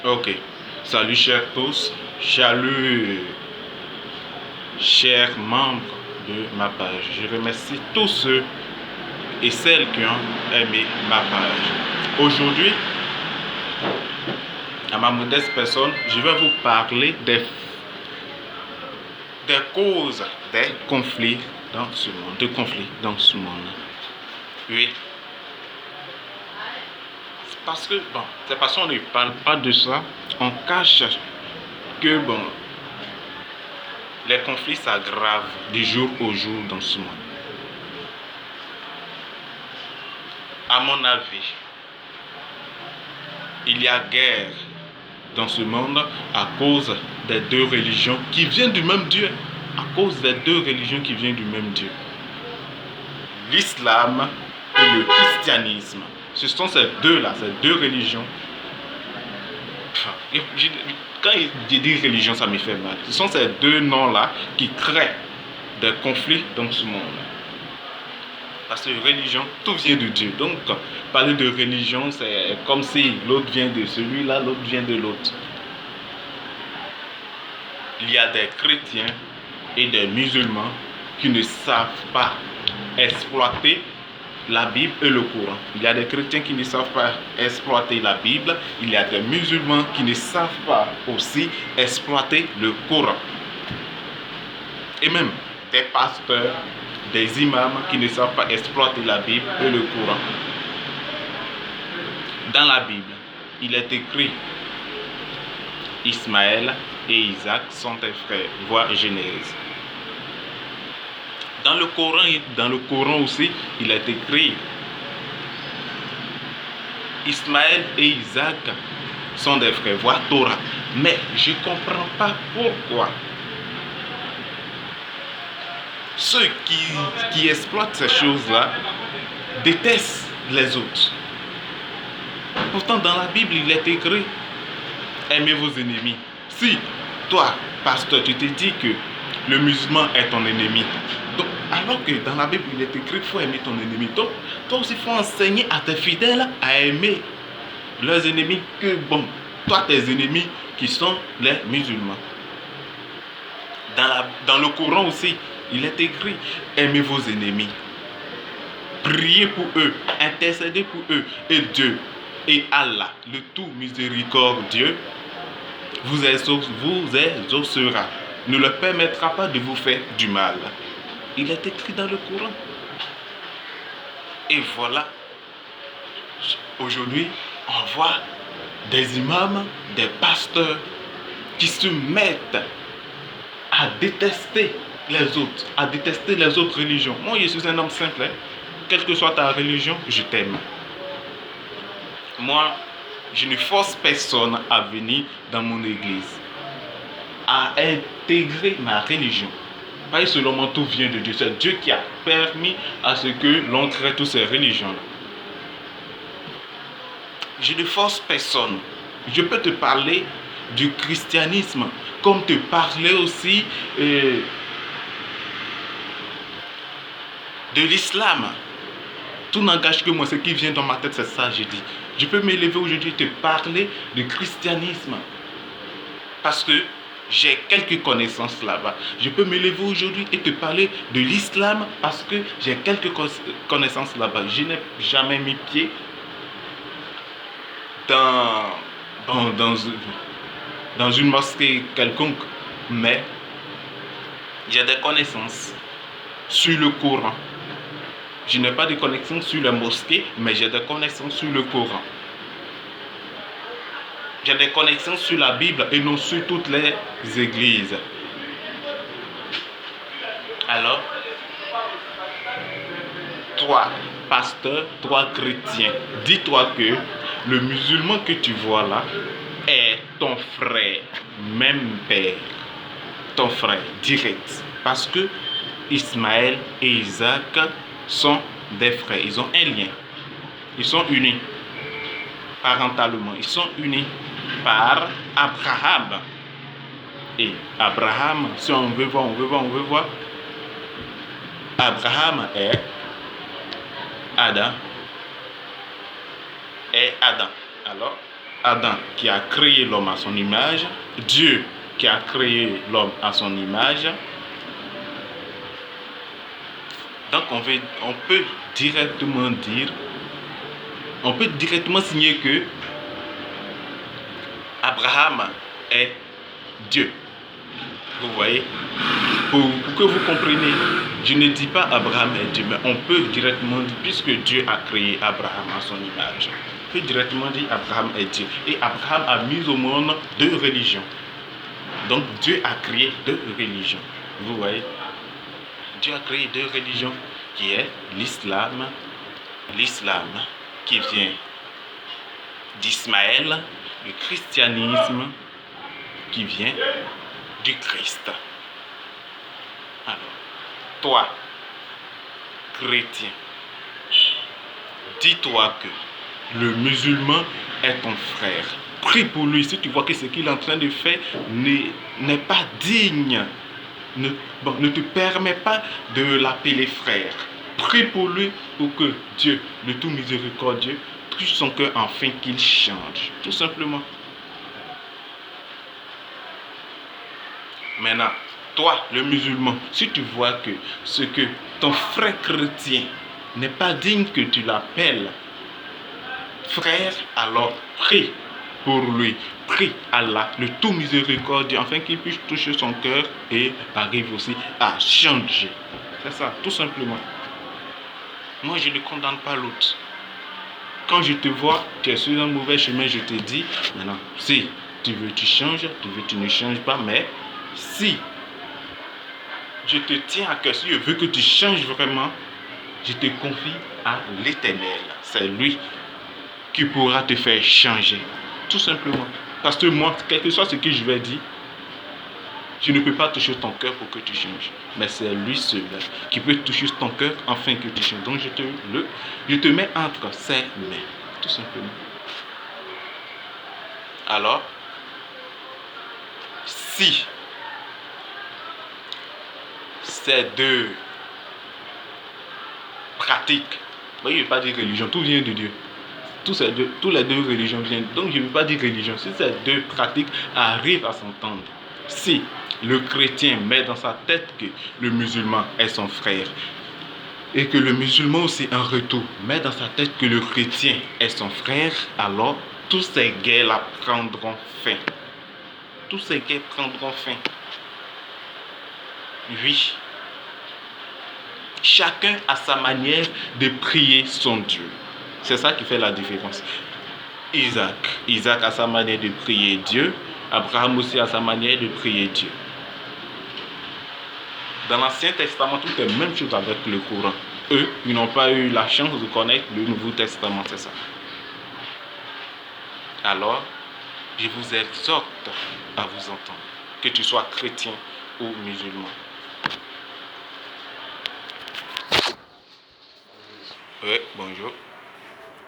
Ok. Salut chers tous. Salut chers membres de ma page. Je remercie tous ceux et celles qui ont aimé ma page. Aujourd'hui, à ma modeste personne, je vais vous parler des causes des conflits dans ce monde. De conflits dans ce monde. Oui. Parce que, c'est parce qu'on ne parle pas de ça, on cache que, les conflits s'aggravent du jour au jour dans ce monde. À mon avis, il y a guerre dans ce monde à cause des deux religions qui viennent du même Dieu. À cause des deux religions qui viennent du même Dieu. L'islam et le christianisme. Ce sont ces deux-là, ces deux religions. Quand je dis religion, ça me fait mal. Ce sont ces deux noms-là qui créent des conflits dans ce monde. Parce que religion, tout vient de Dieu. Donc, parler de religion, c'est comme si l'autre vient de celui-là, l'autre vient de l'autre. Il y a des chrétiens et des musulmans qui ne savent pas exploiter la Bible et le Coran. Il y a des chrétiens qui ne savent pas exploiter la Bible. Il y a des musulmans qui ne savent pas aussi exploiter le Coran. Et même des pasteurs, des imams qui ne savent pas exploiter la Bible et le Coran. Dans la Bible, il est écrit Ismaël et Isaac sont des frères, voir Genèse. Dans le Coran aussi, il est écrit Ismaël et Isaac sont des frères, voir Torah. Mais je ne comprends pas pourquoi ceux qui exploitent ces choses-là détestent les autres. Pourtant, dans la Bible, il est écrit aimez vos ennemis. Si toi, pasteur, tu te dis que le musulman est ton ennemi, donc, alors que dans la Bible, il est écrit qu'il faut aimer ton ennemi. Donc, toi aussi, il faut enseigner à tes fidèles à aimer leurs ennemis, toi, tes ennemis qui sont les musulmans. Dans le Coran aussi, il est écrit aimez vos ennemis. Priez pour eux, intercédez pour eux. Et Dieu et Allah, le tout miséricordieux, vous exaucera, ne leur permettra pas de vous faire du mal. Il est écrit dans le Coran. Et voilà, aujourd'hui, on voit des imams, des pasteurs qui se mettent à détester les autres, à détester les autres religions. Moi, je suis un homme simple. Quelle que soit ta religion, je t'aime. Moi, je ne force personne à venir dans mon église, à intégrer ma religion. Parce que selon moi, tout vient de Dieu. C'est Dieu qui a permis à ce que l'on crée toutes ces religions. Je ne force personne. Je peux te parler du christianisme, comme te parler aussi de l'islam. Tout n'engage que moi. Ce qui vient dans ma tête, c'est ça, je dis. Je peux m'élever aujourd'hui et te parler du christianisme. Parce que j'ai quelques connaissances là-bas. Je peux me lever aujourd'hui et te parler de l'islam parce que j'ai quelques connaissances là-bas. Je n'ai jamais mis pied dans une mosquée quelconque, mais j'ai des connaissances sur le Coran. Je n'ai pas de connaissances sur la mosquée, mais j'ai des connaissances sur le Coran. J'ai des connaissances sur la Bible et non sur toutes les églises. Alors, toi, pasteur, toi, chrétien, dis-toi que le musulman que tu vois là est ton frère, même père, ton frère direct. Parce que Ismaël et Isaac sont des frères, ils ont un lien. Ils sont unis parentalement, ils sont unis par Abraham. Et Abraham, si on veut voir, Abraham est Adam. Alors, Adam qui a créé l'homme à son image, Dieu qui a créé l'homme à son image. Donc on peut directement signer que Abraham est Dieu. Vous voyez, pour que vous compreniez, je ne dis pas Abraham est Dieu, mais on peut directement dire, puisque Dieu a créé Abraham à son image, on peut directement dire Abraham est Dieu. Et Abraham a mis au monde 2 religions. Donc Dieu a créé 2 religions. Vous voyez, Dieu a créé 2 religions, qui est l'islam qui vient d'Ismaël, le christianisme qui vient du Christ. Alors, toi, chrétien, dis-toi que le musulman est ton frère. Prie pour lui si tu vois que ce qu'il est en train de faire n'est pas digne, ne te permet pas de l'appeler frère. Prie pour lui pour que Dieu, le tout miséricordieux, touche son cœur afin qu'il change. Tout simplement. Maintenant, toi, le musulman, si tu vois que ce que ton frère chrétien n'est pas digne que tu l'appelles frère, alors prie pour lui. Prie Allah, le tout miséricordieux, afin qu'il puisse toucher son cœur et arrive aussi à changer. C'est ça, tout simplement. Moi, je ne condamne pas l'autre. Quand je te vois, tu es sur un mauvais chemin, je te dis, maintenant, si tu veux, tu changes, tu veux, tu ne changes pas, mais si je te tiens à cœur, si je veux que tu changes vraiment, je te confie à l'Éternel. C'est lui qui pourra te faire changer. Tout simplement. Parce que moi, quel que soit ce que je vais dire, je ne peux pas toucher ton cœur pour que tu changes. Mais c'est lui seul qui peut toucher ton cœur afin que tu changes. Donc je te mets entre ses mains. Tout simplement. Alors, si ces 2 pratiques, je ne vais pas dire religion, tout vient de Dieu. Toutes les 2 religions viennent. Donc je ne veux pas dire religion. Si ces 2 pratiques arrivent à s'entendre, si le chrétien met dans sa tête que le musulman est son frère, et que le musulman aussi en retour met dans sa tête que le chrétien est son frère, alors tous ces guerres-là prendront fin. Tous ces guerres prendront fin. Oui. Chacun a sa manière de prier son Dieu. C'est ça qui fait la différence. Isaac a sa manière de prier Dieu. Abraham aussi a sa manière de prier Dieu. Dans l'Ancien Testament, tout est la même chose avec le Coran. Eux, ils n'ont pas eu la chance de connaître le Nouveau Testament, c'est ça. Alors, je vous exhorte à vous entendre, que tu sois chrétien ou musulman. Oui, bonjour.